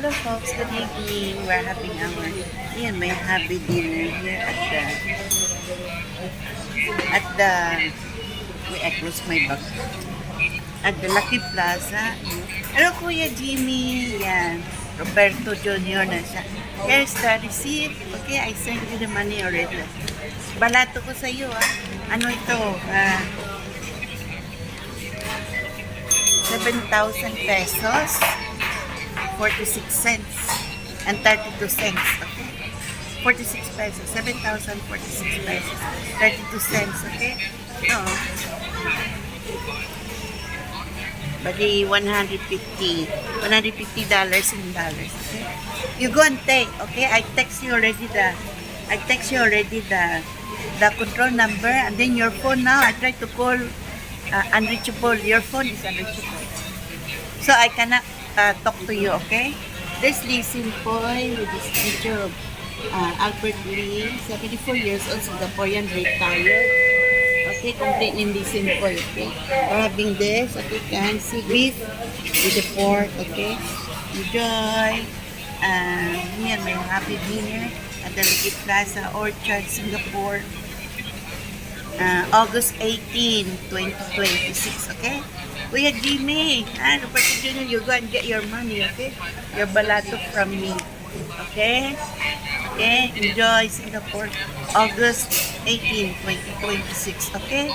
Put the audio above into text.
Hello folks, good evening. We're having our may happy dinner here at the wait, I closed my bag. At the Lucky Plaza. Hello Kuya Jimmy. Yan. Roberto Jr. na siya. Here's the receipt. Okay, I sent you the money already. Balato ko sa iyo Ano ito? 7,000 pesos. 46 cents and 32 cents. Okay? 46 pesos. 7,046 pesos. 32 cents. Okay? Oo. Bali, $150 in dollars. Okay? You go and take. Okay? I text you already the control number, and then your phone now. I try to call unreachable. Your phone is unreachable. So I cannot talk to you, okay? This Lee Simpoy with this picture of Albert Lee, 74 years old, Singaporean, retired. Okay, complete in Lee Simpoy, okay? We're having this, okay, can see beef with the pork, okay? Enjoy. Here, may happy dinner at the Lucky Plaza, Orchard, Singapore. August 18, 2026, okay? Kuya Jimmy, Roberto Jr., you go and get your money, okay? Your balato from me, okay? Okay, enjoy Singapore, August 18, 2026, okay?